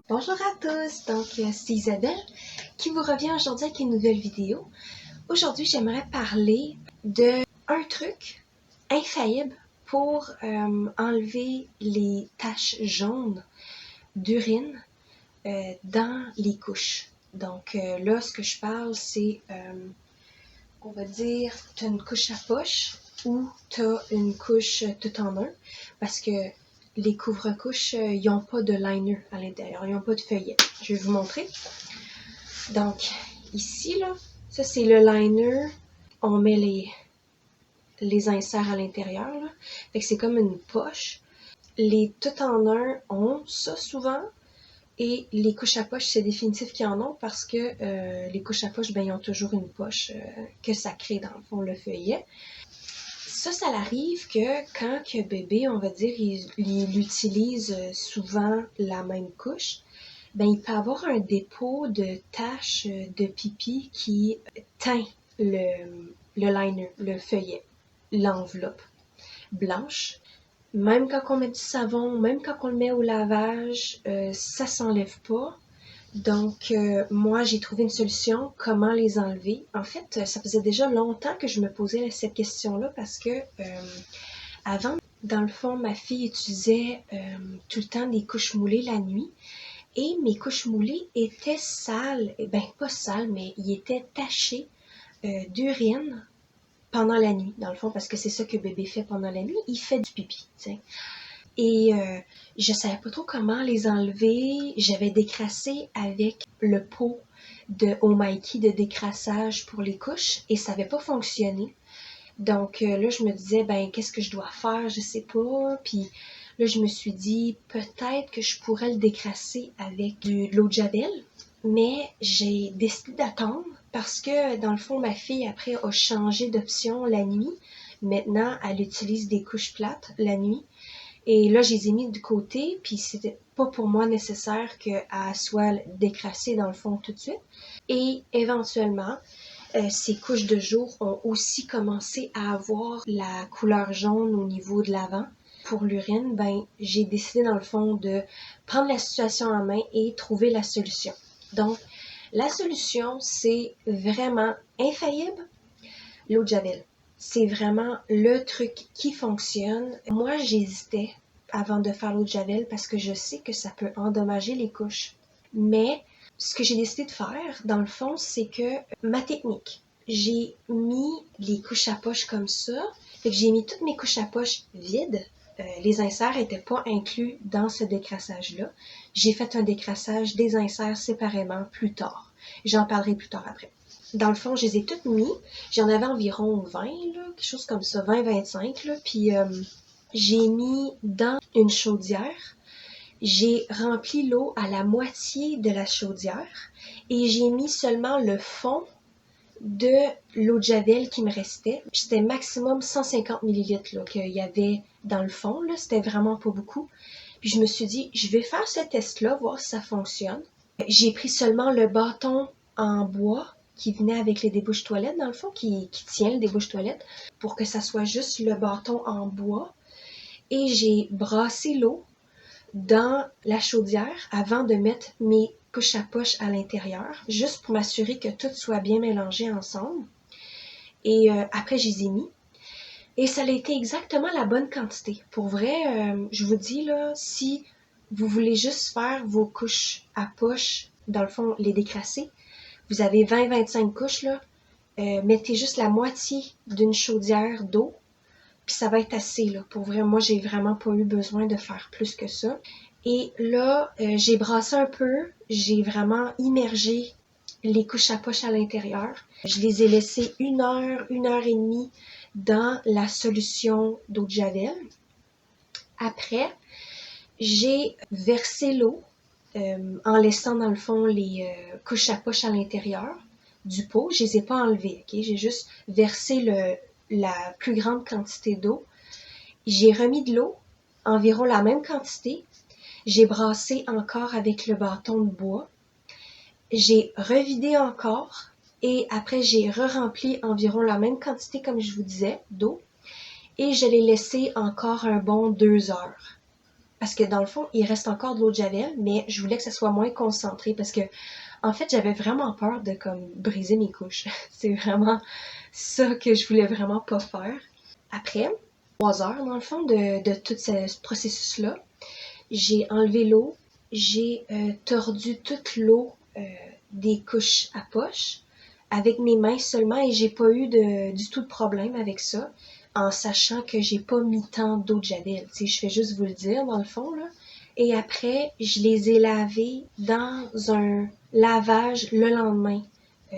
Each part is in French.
Bonjour à tous, c'est Isabelle qui vous revient aujourd'hui avec une nouvelle vidéo. Aujourd'hui, j'aimerais parler de un truc infaillible pour enlever les taches jaunes d'urine dans les couches. Là, ce que je parle, c'est, on va dire, tu as une couche à poche ou tu as une couche tout en un, parce que les couvre-couches, ils n'ont pas de liner à l'intérieur, ils n'ont pas de feuillet. Je vais vous montrer. Donc, ici, là, ça c'est le liner. On met les inserts à l'intérieur, là. Fait que c'est comme une poche. Les tout en un ont ça souvent. Et les couches à poche, c'est définitif qu'ils en ont parce que les couches à poche, ben, ils ont toujours une poche que ça crée dans le fond le feuillet. Ça arrive que quand que bébé, on va dire, il utilise souvent la même couche, ben, il peut avoir un dépôt de taches de pipi qui teint le liner, le feuillet, l'enveloppe blanche. Même quand on met du savon, même quand on le met au lavage, ça s'enlève pas. Moi, j'ai trouvé une solution, comment les enlever. En fait, ça faisait déjà longtemps que je me posais cette question-là parce que avant, dans le fond, ma fille utilisait tout le temps des couches moulées la nuit. Et mes couches moulées étaient sales, ben pas sales, mais ils étaient tachés d'urine pendant la nuit, dans le fond, parce que c'est ça que bébé fait pendant la nuit, il fait du pipi, t'sais. Et je savais pas trop comment les enlever. J'avais décrassé avec le pot de Omaiki de décrassage pour les couches et ça n'avait pas fonctionné. Là, je me disais, ben, qu'est-ce que je dois faire? Je sais pas. Puis là, je me suis dit, peut-être que je pourrais le décrasser avec de l'eau de Javel. Mais j'ai décidé d'attendre parce que, dans le fond, ma fille, après, a changé d'option la nuit. Maintenant, elle utilise des couches plates la nuit. Et là, je les ai mis de côté, puis c'était pas pour moi nécessaire qu'elle soit décrassée dans le fond tout de suite. Et éventuellement, ces couches de jour ont aussi commencé à avoir la couleur jaune au niveau de l'avant. Pour l'urine, ben, j'ai décidé dans le fond de prendre la situation en main et trouver la solution. Donc, la solution, c'est vraiment infaillible, l'eau de Javel. C'est vraiment le truc qui fonctionne. Moi, j'hésitais avant de faire l'eau de Javel parce que je sais que ça peut endommager les couches. Mais ce que j'ai décidé de faire, dans le fond, c'est que ma technique, j'ai mis les couches à poche comme ça. Fait que j'ai mis toutes mes couches à poche vides. Les inserts n'étaient pas inclus dans ce décrassage-là. J'ai fait un décrassage des inserts séparément plus tard. J'en parlerai plus tard après. Dans le fond, je les ai toutes mis. J'en avais environ 20, là, quelque chose comme ça, 20-25. Là. Puis j'ai mis dans une chaudière. J'ai rempli l'eau à la moitié de la chaudière et j'ai mis seulement le fond de l'eau de Javel qui me restait. C'était maximum 150 ml qu'il y avait dans le fond. Là. C'était vraiment pas beaucoup. Puis je me suis dit, je vais faire ce test-là, voir si ça fonctionne. J'ai pris seulement le bâton en bois qui venait avec les débouches toilettes, dans le fond, qui tient le débouche toilette, pour que ça soit juste le bâton en bois. Et j'ai brassé l'eau dans la chaudière avant de mettre mes couches à poche à l'intérieur, juste pour m'assurer que tout soit bien mélangé ensemble. Et après, je les ai mis. Et ça a été exactement la bonne quantité. Pour vrai, je vous dis, là, si vous voulez juste faire vos couches à poche, dans le fond, les décrasser, vous avez 20-25 couches, là, mettez juste la moitié d'une chaudière d'eau, puis ça va être assez, là. Pour vrai, moi, j'ai vraiment pas eu besoin de faire plus que ça. Et là, j'ai brassé un peu, j'ai vraiment immergé les couches à poche à l'intérieur. Je les ai laissées 1 heure et demie dans la solution d'eau de Javel. Après, j'ai versé l'eau en laissant dans le fond les couches à poche à l'intérieur du pot. Je les ai pas enlevées, ok? J'ai juste versé la plus grande quantité d'eau. J'ai remis de l'eau, environ la même quantité. J'ai brassé encore avec le bâton de bois. J'ai revidé encore et après j'ai re-rempli environ la même quantité, comme je vous disais, d'eau. Et je l'ai laissé encore un bon 2 heures. parce que dans le fond, il reste encore de l'eau de Javel, mais je voulais que ça soit moins concentré parce que, en fait, j'avais vraiment peur de comme briser mes couches. C'est vraiment ça que je voulais vraiment pas faire. Après 3 heures, dans le fond, de tout ce processus-là, j'ai enlevé l'eau, j'ai tordu toute l'eau des couches à poche avec mes mains seulement et j'ai pas eu du tout de problème avec ça en sachant que j'ai pas mis tant d'eau de Javel. Tu sais, je fais juste vous le dire dans le fond là. Et après, je les ai lavés dans un lavage le lendemain,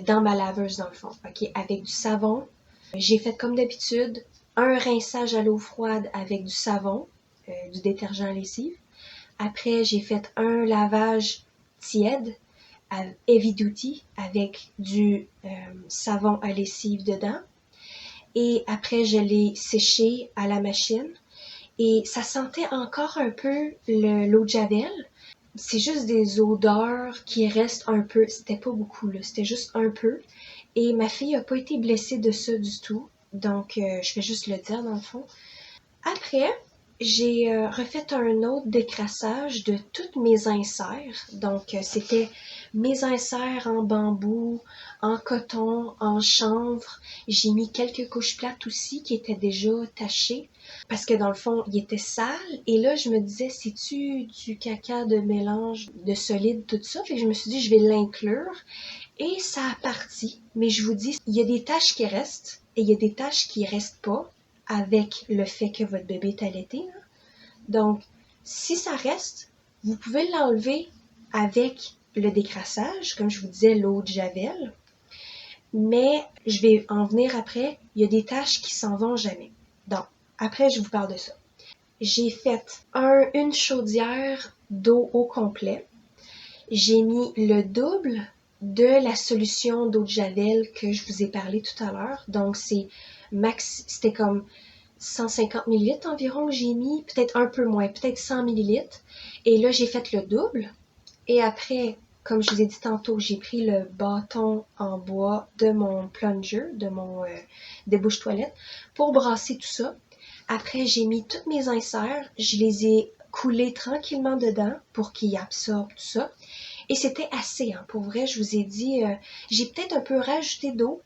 dans ma laveuse dans le fond, ok, avec du savon. J'ai fait comme d'habitude un rinçage à l'eau froide avec du savon, du détergent à lessive. Après, j'ai fait un lavage tiède à Heavy Duty avec du savon à lessive dedans. Et après, je l'ai séché à la machine. Et ça sentait encore un peu l'eau de Javel. C'est juste des odeurs qui restent un peu. C'était pas beaucoup, là. C'était juste un peu. Et ma fille a pas été blessée de ça du tout. Donc, je vais juste le dire dans le fond. Après, j'ai refait un autre décrassage de toutes mes inserts. Donc, c'était mes inserts en bambou, en coton, en chanvre. J'ai mis quelques couches plates aussi qui étaient déjà tachées parce que dans le fond, il était sale. Et là, je me disais, c'est-tu du caca de mélange de solide, tout ça? Fait que je me suis dit, je vais l'inclure. Et ça a parti. Mais je vous dis, il y a des taches qui restent et il y a des taches qui restent pas avec le fait que votre bébé est allaité. Là. Donc, si ça reste, vous pouvez l'enlever avec le décrassage, comme je vous disais, l'eau de Javel. Mais je vais en venir après, il y a des taches qui s'en vont jamais. Donc, après, je vous parle de ça. J'ai fait une chaudière d'eau au complet. J'ai mis le double de la solution d'eau de Javel que je vous ai parlé tout à l'heure. Donc, c'était comme 150 ml environ que j'ai mis, peut-être un peu moins, peut-être 100 ml. Et là, j'ai fait le double. Et après, comme je vous ai dit tantôt, j'ai pris le bâton en bois de mon plunger, de mon débouche-toilette, pour brasser tout ça. Après, j'ai mis toutes mes inserts, je les ai coulés tranquillement dedans pour qu'ils absorbent tout ça. Et c'était assez, hein, pour vrai, je vous ai dit, j'ai peut-être un peu rajouté d'eau.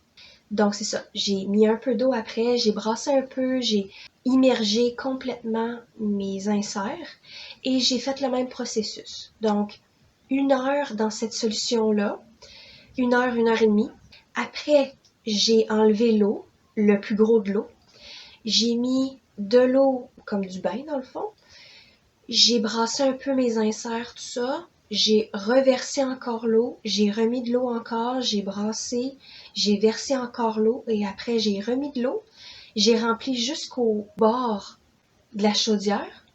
Donc c'est ça, j'ai mis un peu d'eau après, j'ai brassé un peu, j'ai immergé complètement mes inserts et j'ai fait le même processus. Donc 1 heure dans cette solution-là, 1 heure et demie. Après, j'ai enlevé l'eau, le plus gros de l'eau. J'ai mis de l'eau comme du bain dans le fond. J'ai brassé un peu mes inserts, tout ça. J'ai reversé encore l'eau, j'ai remis de l'eau encore, j'ai brassé, j'ai versé encore l'eau et après j'ai remis de l'eau. J'ai rempli jusqu'au bord de la chaudière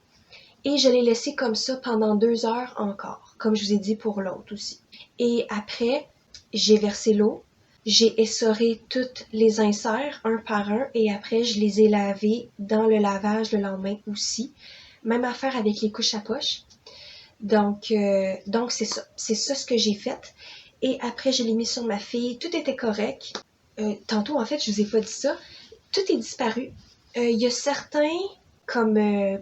et je l'ai laissé comme ça pendant 2 heures encore, comme je vous ai dit pour l'autre aussi. Et après, j'ai versé l'eau, j'ai essoré toutes les inserts un par un et après je les ai lavés dans le lavage le lendemain aussi. Même affaire avec les couches à poche. Donc c'est ça. C'est ça ce que j'ai fait. Et après, je l'ai mis sur ma fille. Tout était correct. Tantôt, en fait, je vous ai pas dit ça. Tout est disparu. Il y a certains, comme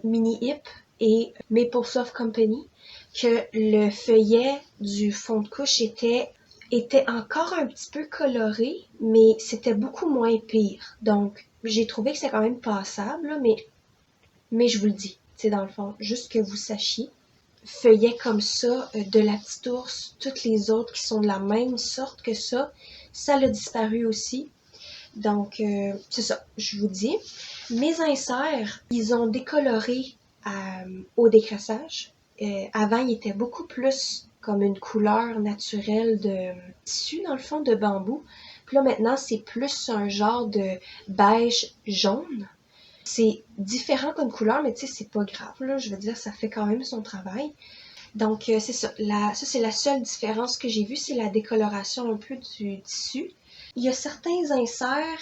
Mini Hip et Maple Soft Company, que le feuillet du fond de couche était encore un petit peu coloré, mais c'était beaucoup moins pire. Donc, j'ai trouvé que c'est quand même passable, là, mais je vous le dis, c'est dans le fond, juste que vous sachiez. Feuillets comme ça, de la petite ours, toutes les autres qui sont de la même sorte que ça l'a disparu aussi. Donc, c'est ça, je vous dis. Mes inserts, ils ont décoloré au décrassage. Avant, ils étaient beaucoup plus comme une couleur naturelle de tissu, dans le fond, de bambou. Puis là, maintenant, c'est plus un genre de beige jaune. C'est différent comme couleur, mais tu sais, c'est pas grave, là. Je veux dire, ça fait quand même son travail. Donc, c'est ça. Ça, c'est la seule différence que j'ai vue, c'est la décoloration un peu du tissu. Il y a certains inserts,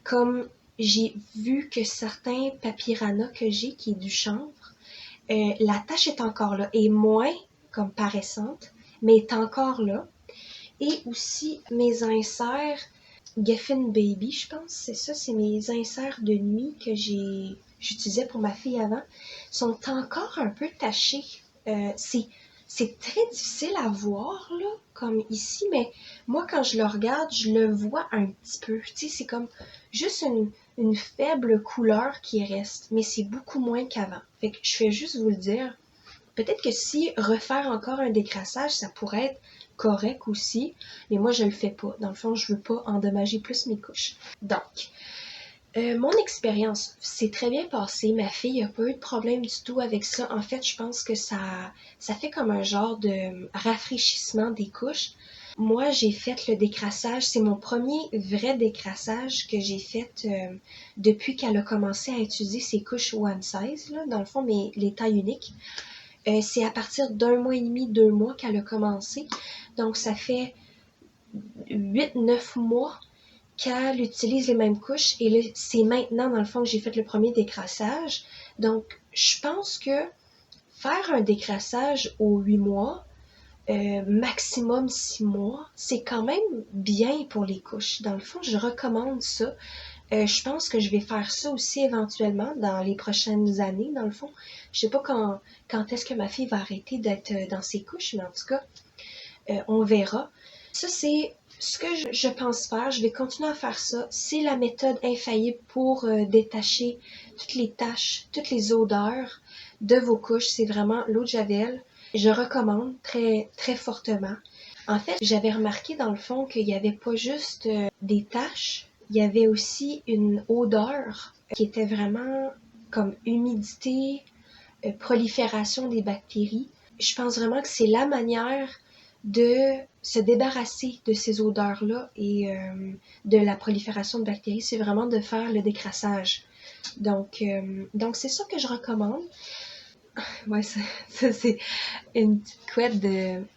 comme j'ai vu que certains papyrana que j'ai, qui est du chanvre, la tache est encore là, et moins comme paraissante, mais est encore là. Et aussi, mes inserts Geffen Baby, je pense, c'est ça, c'est mes inserts de nuit que j'ai j'utilisais pour ma fille avant sont encore un peu tachés. C'est très difficile à voir, là, comme ici, mais moi, quand je le regarde, je le vois un petit peu. Tu sais, c'est comme juste une faible couleur qui reste, mais c'est beaucoup moins qu'avant. Fait que je vais juste vous le dire. Peut-être que si refaire encore un décrassage, ça pourrait être correct aussi, mais moi, je le fais pas. Dans le fond, je veux pas endommager plus mes couches. Donc, mon expérience s'est très bien passée. Ma fille n'a pas eu de problème du tout avec ça. En fait, je pense que ça fait comme un genre de rafraîchissement des couches. Moi, j'ai fait le décrassage. C'est mon premier vrai décrassage que j'ai fait depuis qu'elle a commencé à utiliser ses couches one size, là, dans le fond, mais les tailles uniques. C'est à partir d'1 mois et demi, 2 mois qu'elle a commencé. Donc, ça fait 8-9 mois qu'elle utilise les mêmes couches. Et là, c'est maintenant, dans le fond, que j'ai fait le premier décrassage. Donc, je pense que faire un décrassage aux 8 mois, maximum 6 mois, c'est quand même bien pour les couches. Dans le fond, je recommande ça. Je pense que je vais faire ça aussi éventuellement dans les prochaines années, dans le fond. Je sais pas quand est-ce que ma fille va arrêter d'être dans ses couches, mais en tout cas, on verra. Ça, c'est ce que je pense faire. Je vais continuer à faire ça. C'est la méthode infaillible pour détacher toutes les taches, toutes les odeurs de vos couches. C'est vraiment l'eau de Javel. Je recommande très, très fortement. En fait, j'avais remarqué dans le fond qu'il n'y avait pas juste des taches, il y avait aussi une odeur qui était vraiment comme humidité, prolifération des bactéries. Je pense vraiment que c'est la manière de se débarrasser de ces odeurs-là et de la prolifération de bactéries, c'est vraiment de faire le décrassage. Donc c'est ça que je recommande. Ouais, ça c'est une petite couette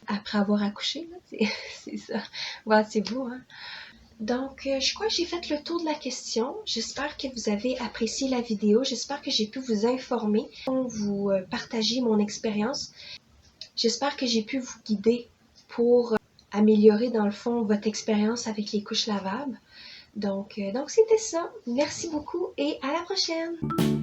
après avoir accouché, là. C'est ça. Ouais, c'est beau, hein? Donc, je crois que j'ai fait le tour de la question. J'espère que vous avez apprécié la vidéo. J'espère que j'ai pu vous informer, vous partager mon expérience. J'espère que j'ai pu vous guider pour améliorer, dans le fond, votre expérience avec les couches lavables. Donc c'était ça. Merci beaucoup et à la prochaine!